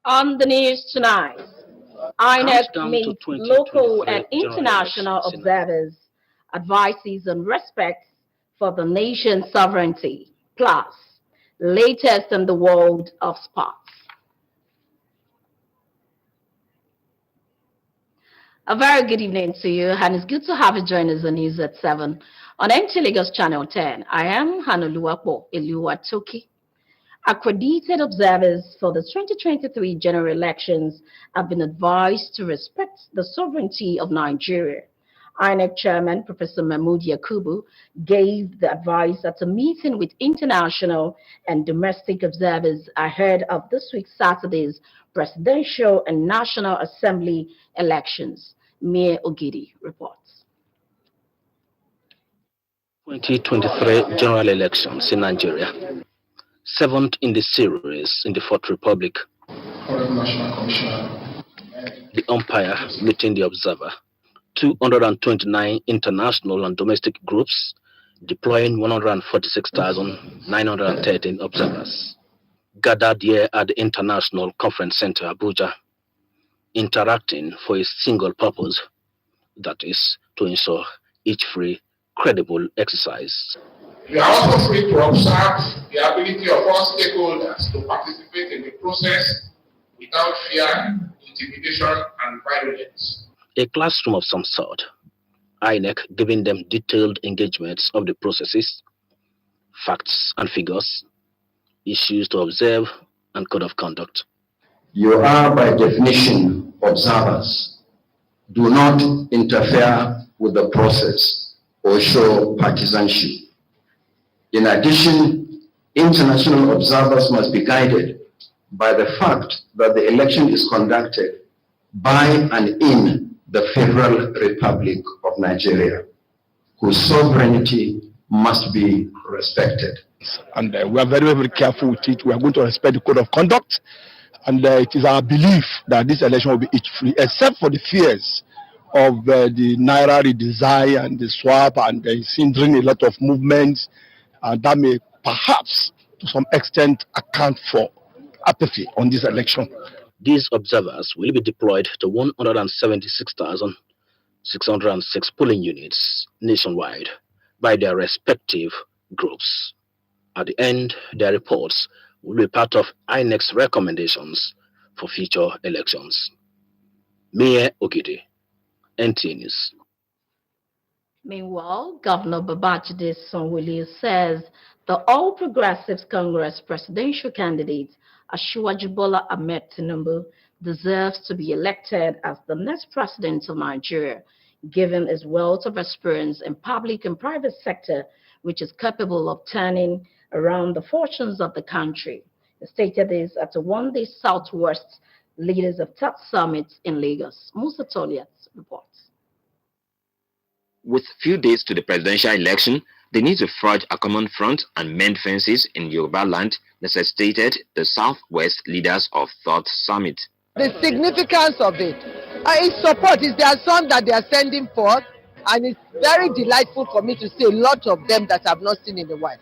On the news tonight, INEC meets local and international observers, advises on respect for the nation's sovereignty, plus latest in the world of sports. A very good evening to you, and it's good to have you join us on News at 7 on Nta Lagos Channel 10. I am Hanoluwapo Eluwatoki. Accredited observers for the 2023 general elections have been advised to respect the sovereignty of Nigeria. INEC Chairman Professor Mahmood Yakubu gave the advice at a meeting with international and domestic observers ahead of this week's Saturday's presidential and National Assembly elections. Mia Ogidi reports. 2023 general elections in Nigeria. Seventh in the series in the Fourth Republic. The umpire meeting the observer. 229 international and domestic groups deploying 146,913 observers gathered here at the International Conference Center, Abuja, interacting for a single purpose, that is, to ensure each free, credible exercise. We are also free to observe the ability of all stakeholders to participate in the process without fear, intimidation, and violence. A classroom of some sort, INEC giving them detailed engagements of the processes, facts and figures, issues to observe, and code of conduct. You are by definition observers. Do not interfere with the process or show partisanship. In addition, international observers must be guided by the fact that the election is conducted by and in the Federal Republic of Nigeria, whose sovereignty must be respected. And we are very, very careful with it. We are going to respect the code of conduct. And it is our belief that this election will be free, except for the fears of the Naira redesign and the swap and hindering a lot of movements. That may perhaps, to some extent, account for apathy on this election. These observers will be deployed to 176,606 polling units nationwide by their respective groups. At the end, their reports will be part of INEC's recommendations for future elections. Mia Ogidi, NTA News. Meanwhile, Governor Babajide Sanwo-Olu says the All Progressives Congress presidential candidate Asiwaju Bola Ahmed Tinubu deserves to be elected as the next president of Nigeria, given his wealth of experience in public and private sector, which is capable of turning around the fortunes of the country. He stated this at a one-day Southwest Leaders of Touch Summit in Lagos. Musa Toliat reports. With few days to the presidential election, the need to forge a common front and mend fences in Yoruba land necessitated the Southwest Leaders of Thought Summit. The significance of it, its support is their song that they are sending forth, and it's very delightful for me to see a lot of them that I've not seen in a while.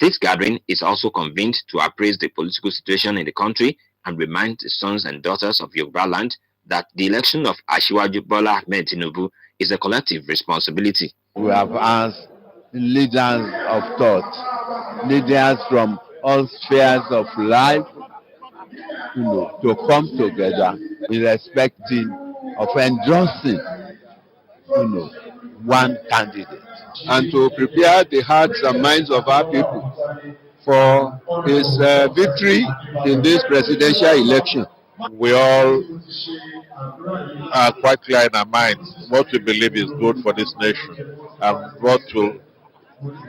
This gathering is also convened to appraise the political situation in the country and remind the sons and daughters of Yoruba land that the election of Asiwaju Bola Ahmed Tinubu is a collective responsibility. We have asked leaders of thought, leaders from all spheres of life, to come together in respecting of endorsing, one candidate, and to prepare the hearts and minds of our people for his victory in this presidential election. We all are quite clear in our minds what we believe is good for this nation and what will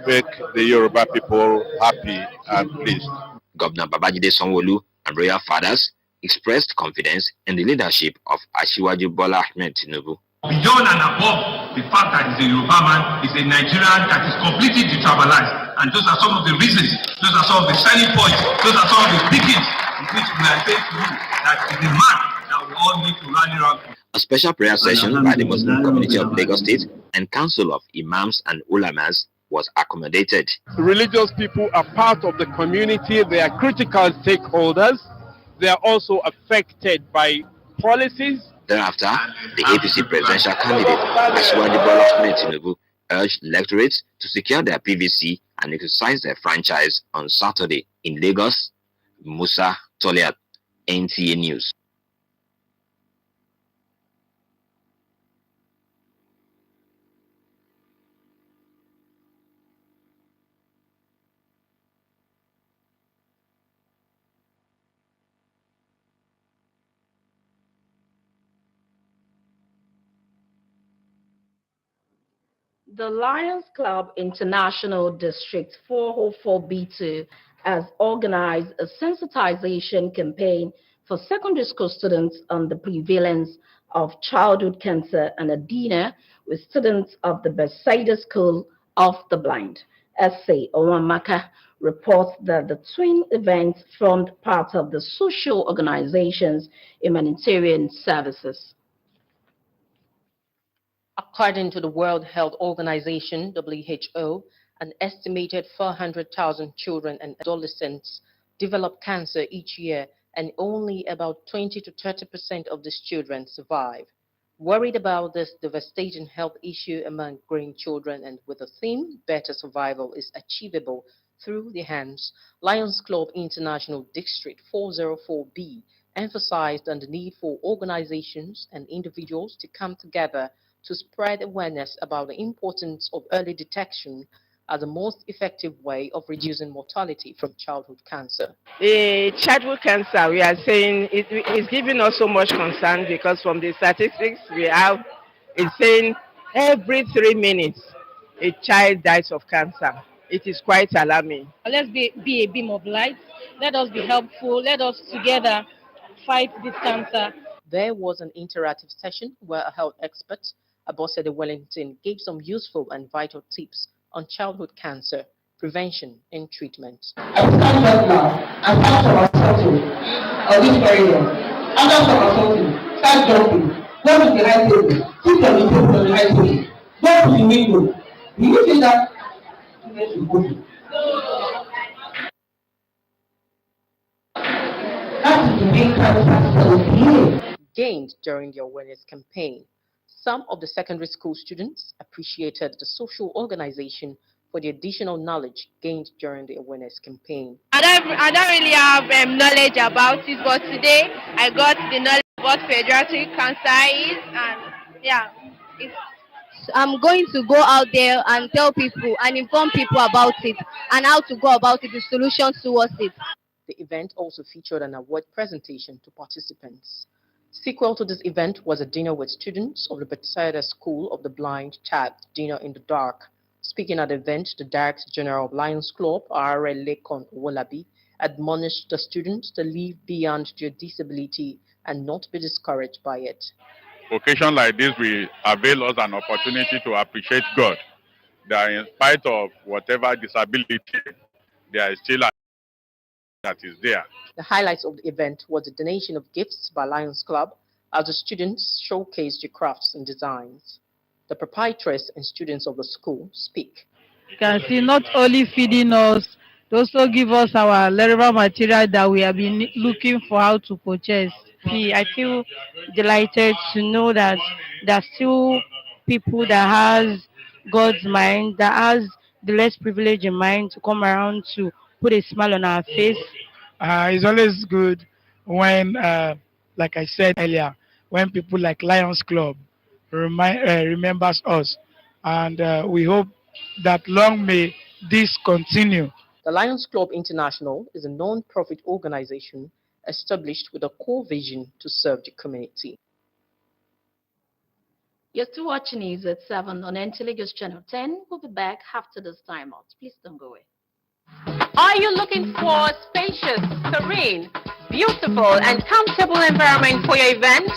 make the Yoruba people happy and pleased. Governor Babajide Sanwo-Olu and royal fathers expressed confidence in the leadership of Asiwaju Bola Ahmed Tinubu. Beyond and above the fact that he's a Yoruba man, he's a Nigerian that is completely detribalized. And those are some of the reasons, those are some of the selling points, those are some of the beacons in which we are saying to you that is a man that we all need to rally around. A special prayer session by the Muslim community of Lagos State and Council of Imams and Ulamas was accommodated. Religious people are part of the community. They are critical stakeholders. They are also affected by policies. Thereafter, the APC presidential candidate Asiwaju Bola Ahmed Tinubu urged electorates to secure their PVC and exercise their franchise on Saturday in Lagos. Musa Toliat, NTA News. The Lions Club International District 404B2 has organized a sensitization campaign for secondary school students on the prevalence of childhood cancer and a dinner with students of the Bethsaida School of the Blind. S.A. Owamaka reports that the twin events formed part of the social organization's humanitarian services. According to the World Health Organization, WHO, an estimated 400,000 children and adolescents develop cancer each year, and only about 20 to 30% of these children survive. Worried about this devastating health issue among growing children and with the theme, Better Survival is Achievable Through the Hands, Lions Club International District 404B emphasized on the need for organizations and individuals to come together to spread awareness about the importance of early detection as the most effective way of reducing mortality from childhood cancer. Childhood cancer, we are saying it is giving us so much concern because from the statistics we have, it's saying every 3 minutes a child dies of cancer. It is quite alarming. Let's be a beam of light. Let us be helpful. Let us together fight this cancer. There was an interactive session where a health expert, Abosede Wellington, gave some useful and vital tips on childhood cancer, prevention, and treatment. I will stand up now and start somersaulting on this very one. After somersaulting, start jumping. Go to the high table. Sit on the table on the high table. Go to the window. Do you see that? That is the main cancer for the year. Gained during the awareness campaign. Some of the secondary school students appreciated the social organization for the additional knowledge gained during the awareness campaign. I don't really have knowledge about it, but today I got the knowledge about pediatric cancer is, and yeah, I'm going to go out there and tell people and inform people about it and how to go about it, the solutions towards it. The event also featured an award presentation to participants. Sequel to this event was a dinner with students of the Bethsaida School of the Blind, tagged Dinner in the Dark. Speaking at the event, the Director General of Lions Club, R.L. Lekon Owolabi, admonished the students to live beyond their disability and not be discouraged by it. Occasion like this will avail us an opportunity to appreciate God, that in spite of whatever disability, there is still a that is there. The highlights of the event was the donation of gifts by Lions Club as the students showcased their crafts and designs. The proprietress and students of the school speak. You can see not only feeding us, they also give us our relevant material that we have been looking for how to purchase. I feel delighted to know that there are still people that has God's mind, that has the less privileged in mind to come around to put a smile on our face. It's always good when, like I said earlier, when people like Lions Club remembers us, and we hope that long may this continue. The Lions Club International is a non-profit organization established with a core vision to serve the community. You're still watching News at 7 on NT Lagos Channel 10. We'll be back after this time out. Please don't go away. Are you looking for a spacious, serene, beautiful, and comfortable environment for your event?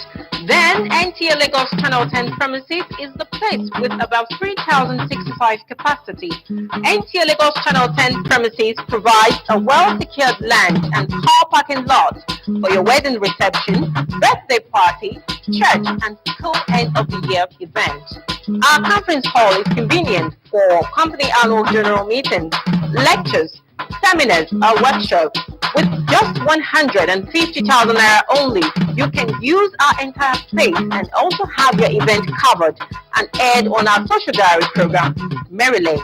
Then NTA Lagos Channel 10 premises is the place with about 3,065 capacity. NTA Lagos Channel 10 premises provides a well-secured land and car parking lot for your wedding reception, birthday party, church, and school end-of-the-year event. Our conference hall is convenient for company annual general meetings, lectures, seminars, or workshops. With just 150,000 naira only, you can use our entire space and also have your event covered and aired on our social diary program, Maryland.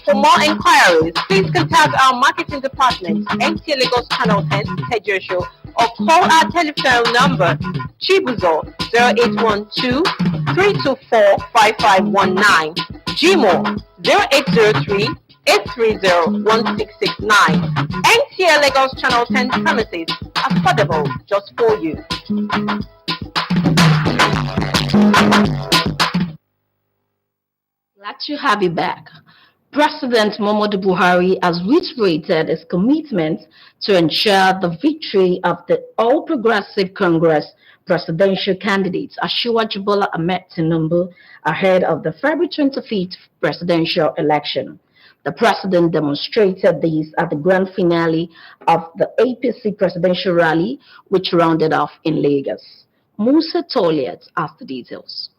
For more inquiries, please contact our marketing department, NTA Lagos Channel 10, Tejo, or call our telephone number, Chibuzo 0812-324-5519, Gmo 0803 830-1669. NTA Lagos Channel 10 premises, affordable just for you. Glad to have you back. President Muhammadu Buhari has reiterated his commitment to ensure the victory of the All Progressive Congress presidential candidates Asiwaju Bola Ahmed Tinubu ahead of the February 25th presidential election. The president demonstrated this at the grand finale of the APC presidential rally, which rounded off in Lagos. Musa Toliet has the details.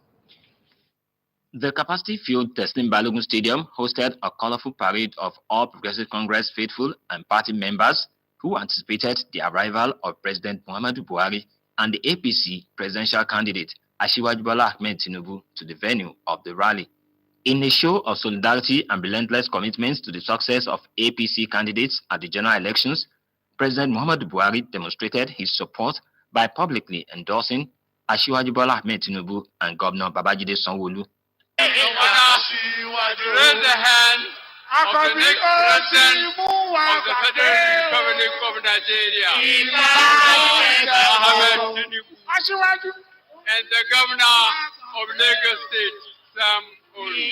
The capacity-filled Teslim Balogun Stadium hosted a colorful parade of All Progressive Congress faithful and party members who anticipated the arrival of President Muhammadu Buhari and the APC presidential candidate Asiwaju Bola Ahmed Tinubu to the venue of the rally. In a show of solidarity and relentless commitments to the success of APC candidates at the general elections, President Muhammadu Buhari demonstrated his support by publicly endorsing Asiwaju Bola Ahmed Tinubu and Governor Babajide Sanwo-Olu. Raise the hand of the next president of the Federal Republic of Nigeria, Ahmed Tinubu, and the governor of Lagos State, Sam Olu.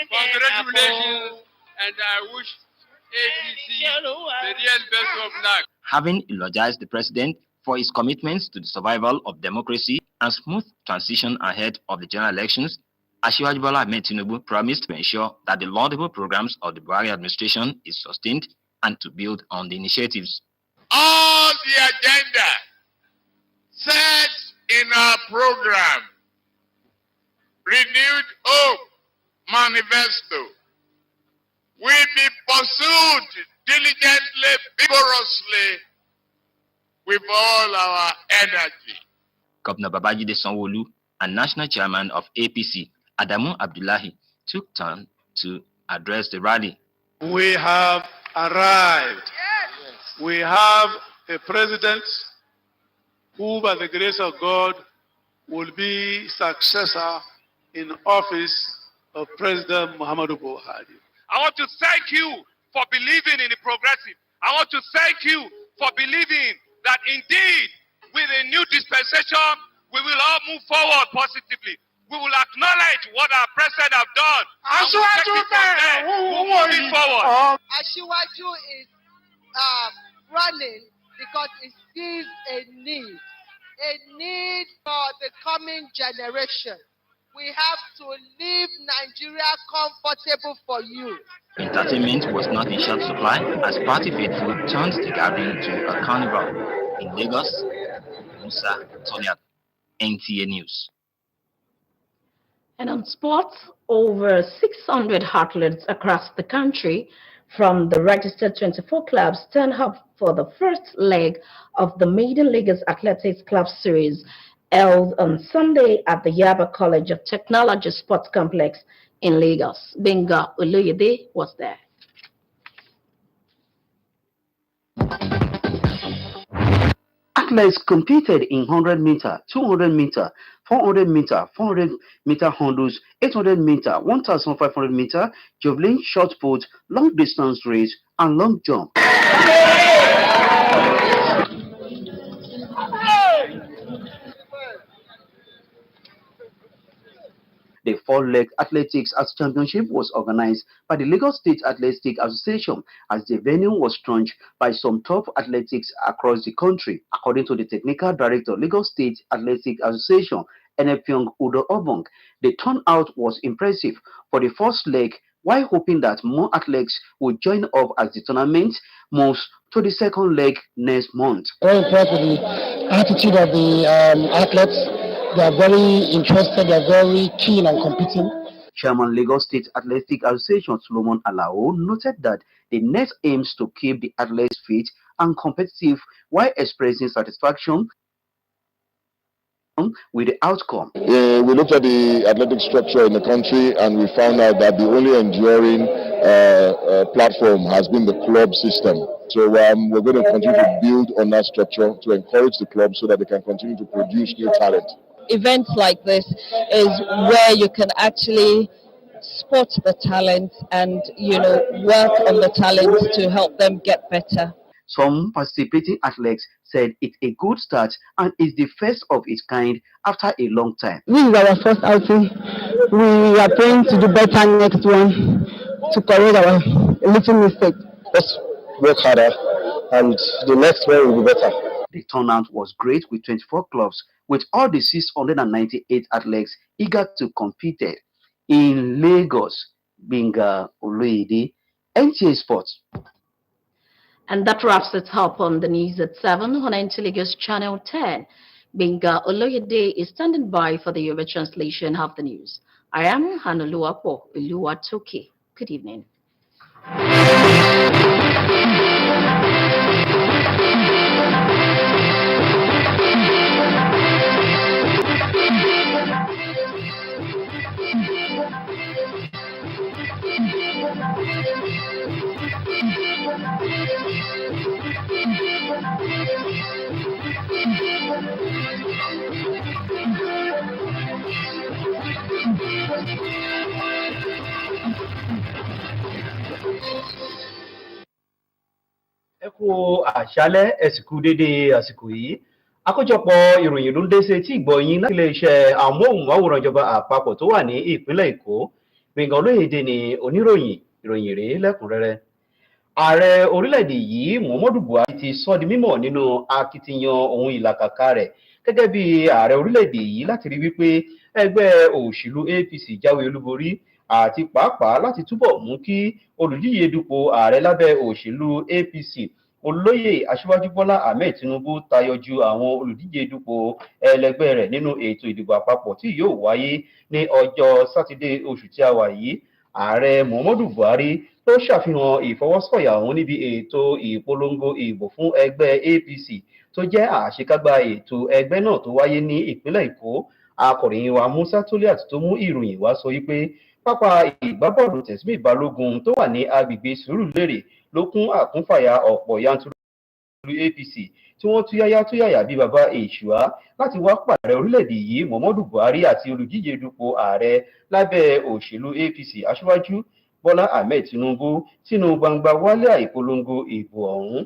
Congratulations, and I wish APC the real best of luck. Having eulogized the president for his commitments to the survival of democracy and smooth transition ahead of the general elections, Asiwaju Bola Ahmed Tinubu promised to ensure that the laudable programs of the Buhari administration is sustained and to build on the initiatives. All the agenda set in our program, Renewed Hope Manifesto, will be pursued diligently, vigorously, with all our energy. Governor Babajide Sanwo-Olu and National Chairman of APC, Adamu Abdullahi, took turn to address the rally. We have arrived. Yes. We have a president who, by the grace of God, will be successor in office of President Muhammadu Buhari. I want to thank you for believing in the progressive. I want to thank you for believing that indeed, with a new dispensation, we will all move forward positively. We will acknowledge what our president have done. We'll move it forward. Asiwaju is running because he sees a need for the coming generation. We have to leave Nigeria comfortable for you. Entertainment was not in short supply as party faithful turned the gathering to a carnival. In Lagos, Musa Toliat, NTA News. And on sports, over 600 athletes across the country from the registered 24 clubs turned up for the first leg of the Maiden Lagos Athletics Club Series held on Sunday at the Yaba College of Technology Sports Complex in Lagos. Benga Oluyede was there. Athletes competed in 100 meter, 200 meter, 400 meter, 400 meter hurdles, 800 meter, 1,500 meter, javelin, shot put, long distance race, and long jump. The four-leg athletics championship was organized by the Lagos State Athletic Association as the venue was thronged by some top athletics across the country. According to the technical director, Lagos State Athletic Association, Enepiong Udo Obong, the turnout was impressive for the first leg, while hoping that more athletes would join up as the tournament moves to the second leg next month. Very impressed with the attitude of the athletes. They are very interested, they are very keen on competing. Chairman Lagos State Athletic Association Solomon Alao noted that the net aims to keep the athletes fit and competitive while expressing satisfaction with the outcome. We looked at the athletic structure in the country and we found out that the only enduring platform has been the club system. So we're going to continue to build on that structure to encourage the club so that they can continue to produce new talent. Events like this is where you can actually spot the talent and, work on the talent to help them get better. Some participating athletes said it's a good start and is the first of its kind after a long time. This is our first outing. We are praying to do better next one, to correct our little mistake. Let's work harder and the next one will be better. The turnout was great with 24 clubs, with all the 698 athletes eager to compete. In Lagos, Binga Oloyede, NTA Sports. And that wraps it up on the news at 7 on Nta Lagos Channel 10. Binga Oloyede is standing by for the Yoruba translation of the news. I am Hanoluwa Po Oluwatoke. Good evening. Ẹ kú àṣálẹ́, ẹ sì kú dédé àsìkò yìí. Àkójọpọ̀ ìròyìn ló ń dé sí tí ìgbọ́ yín láti iléeṣẹ́ amóhùnmáwòrán ìjọba àpapọ̀ tó wà ní ìpínlẹ̀ Èkó. Gbẹ̀ngàn Olóyèdè ni oníròyìn, ìròyìn rèé lẹ́kùnrẹ́rẹ́. Ààrẹ orílẹ̀-èdè yìí Muhammadu Buhari ti sọ di mímọ̀ nínú akitiyan ohun ìlàkàkà rẹ̀ gẹ́gẹ́ bí ààrẹ orílẹ̀-èdè yìí láti rí wípé ẹgbẹ́ òṣèlú APC jáwé olúborí àti pàápàá láti túbọ̀ mú kí olùdíje dupò ààrẹ lábẹ́ òṣèlú APC olóyè Aṣíwájú Bọ́lá Ahmed Tinubu tayọ ju àwọn olùdíje dupò ẹlẹgbẹ́ rẹ̀ nínú ètò ìdìbò àpapọ̀ tí yóò wáyé ní ọjọ́ Sátidé oṣù tí a wà yìí. Ààrẹ Muhammadu Buhari ló ṣàfihàn ìfọwọ́sọ̀yà òun níbi ètò ìpolongo ìbò fún ẹgbẹ́ APC tó jẹ́ àṣekágbá ètò ẹgbẹ́ náà tó wáyé ní ìpínlẹ̀ Èkó. Akọ̀ròyìn wa Musa Toliat tó mú ìròyìn wá sọ wípé pápá ìgbábọ́ọ̀lù Tẹ̀símì Balógun tó wà ní agbègbè Sùúrùlérè ló kún àkúnfàyà ọ̀pọ̀ yanturu APC tí wọ́n túyáyá bí baba èṣùá láti wá pàdé orílẹ̀-èdè yìí Muhammadu Buhari àti olùdíje dupò ààrẹ lábẹ́ òṣèlú APC Aṣíwájú Bọ́lá Ahmed Tinubu sínú gbangba wálé àìpolongo ìbò ọ̀hún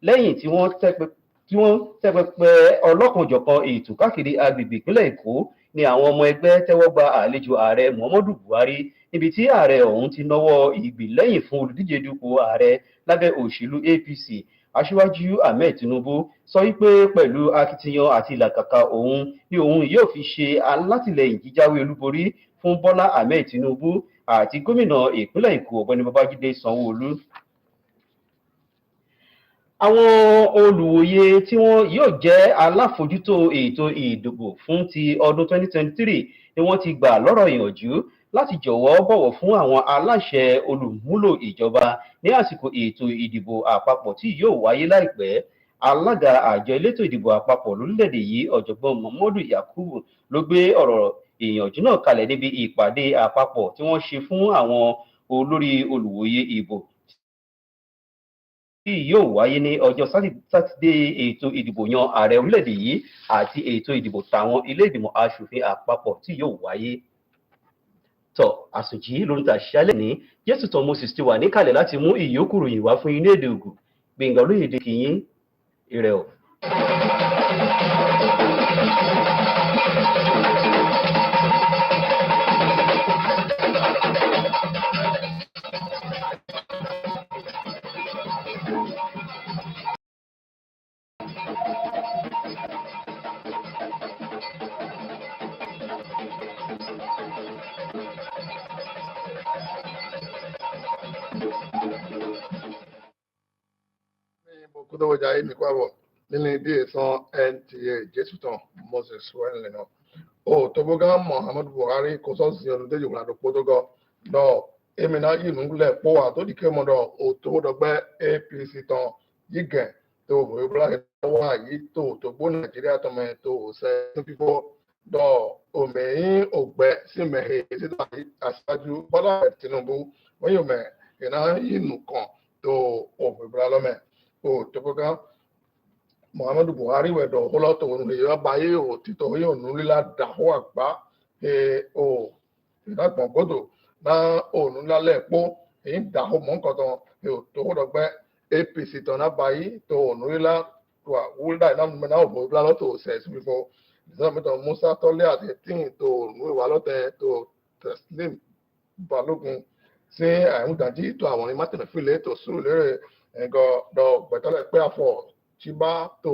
lẹ́yìn tí wọ́n tẹ́pẹpẹ ọlọ́kanòjọ̀kan ètò káàkiri agbègbè ìpínlẹ̀ Èkó ni àwọn ọmọ ẹgbẹ́ tẹ́wọ́ gba àlejò ààrẹ Muhammadu Buhari níbi tí ààrẹ ọ̀hún ti nawọ́ ìgbìlẹ́yìn fún olùdíje dupò ààrẹ lábẹ́ òṣèlú APC Aṣíwájú Ahmed Tinubu sọ wípé pẹ̀lú akitiyan àti ìlàkàkà òun ni òun yóò fi ṣe alátìlẹyìn jíjáwé olúborí fún Bọ́lá Ahmed Tinubu àti gómìnà ìpínlẹ̀ Èkó Ọ̀gbẹ́ni Babájídé Sanwó-Olú. Àwọn olùwòye tí wọ́n yóò jẹ́ aláfojútó ètò ìdìbò fún ti ọdún 2023 ni wọ́n ti gbà lọ́rọ̀ ìyànjú láti jọ̀wọ́ bọ̀wọ̀ fún àwọn aláṣẹ olùmúlò ìjọba ní àsìkò ètò ìdìbò àpapọ̀ tí yóò wáyé láìpẹ́. Alága àjọ elétò ìdìbò àpapọ̀ lórílẹ̀-èdè yìí Ọ̀jọ̀gbọ́n Muhammadu Yakubu ló gbé ọ̀rọ̀ ìyànjú náà kalẹ̀ níbi ìpàdé àpapọ̀ tí wọ́n ṣe fún àwọn olórí olùwòye ìbò tí yóò wáyé ní ọjọ́ Sátidé ètò ìdìbò yan ààrẹ orílẹ̀-èdè yìí àti ètò ìdìbò tàwọn ilé ìgbìmọ̀ aṣòfin àpapọ̀ tí yóò wáyé. Tọ́ àsùnjì ló ń ta ṣálẹ̀ ní Jésù tán Moses ti wà níkàlẹ̀ láti mú ìyókù ròyìn wá fún ilé èdè Ògùn. Gbẹ̀ngàn Olóyèdè kì í ire o. kudo ja mi kwa bo nini di son Nta Jesu ton Moses wen no o to boga Muhammadu Buhari ko so si onu de yo la do potogo do emi na yi nu le po wa to di ke mo do o to do gbe APC ton yigen to bo bla wa yi to bo Nigeria to me to se people do o me ogbe si me he si ta asaju Bola Tinubu wen yo me ina yi nu kan to o bo bla lo me o to boga Muhammadu Buhari wedo holo to nu yo baye o tito yo nu la da ho agba o ina gbon godo na o nu la lepo da ho mo nkan ton to ho do gbe APC to na bayi to nu la to wulda na me na o bo bla lo to se su before so me to Musa Tole ati tin to nu wa lo te to Teslim Balogun se ahun daji to àwọn ma te file to su lere go do gbetole pe afọ chiba to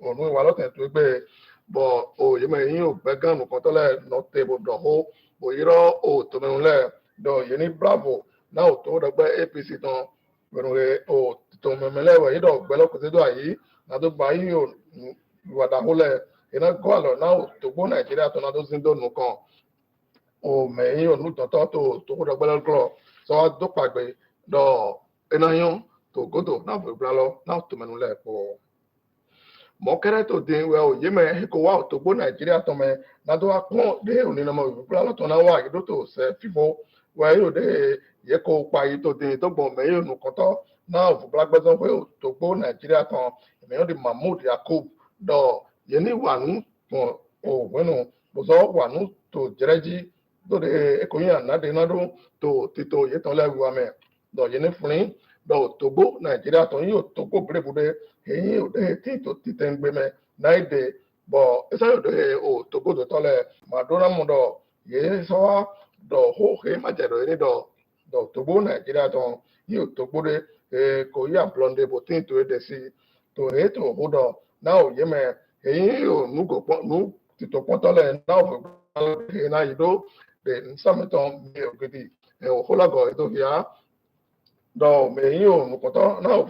onu wa lo te to gbe bo o ye me yin o gbe gan kan to le no te bo do ho bo yiro o to me le do ye ni bravo na o to do gbe APC ton pero o to me le we yido gbe lo ko se do ayi na do gba yi o wa da ho le ina go alo na o to gbo Nigeria to na do sin do nu kan o me yin o nu to to do gbe lo glo so do pagbe do ina yon to godo na bo bla lo na to me le po mokere to den we o yeme ko wa to gbo Nigeria to me na do akon de oni na mo bla lo to na wa do to se fifo we yo de ye ko pa yi to den to gbo me yo nu kan to na o bla gbe so we to gbo Nigeria ton me yo de Mahmood Yakub do ye ni wa nu o bueno bo so wa nu to jereji do de e ko yan na de na do to tito ye ton le wa me do ye ni fun do to gbo Nigeria ton yo to gbo brebude eyin o de ti to ti ten gbe me na ide bo esa yo de o to go do tole madonna mo do ye so wa do ho he ma je do ni do to gbo Nigeria ton yo to gbo de ko ya blonde bo tin to de si to he to ho do na o ye me eyin o nu go po nu ti to po tole na o he na ido de nsameton mi o gidi o ho la go to ya do me eyin o nu po to na o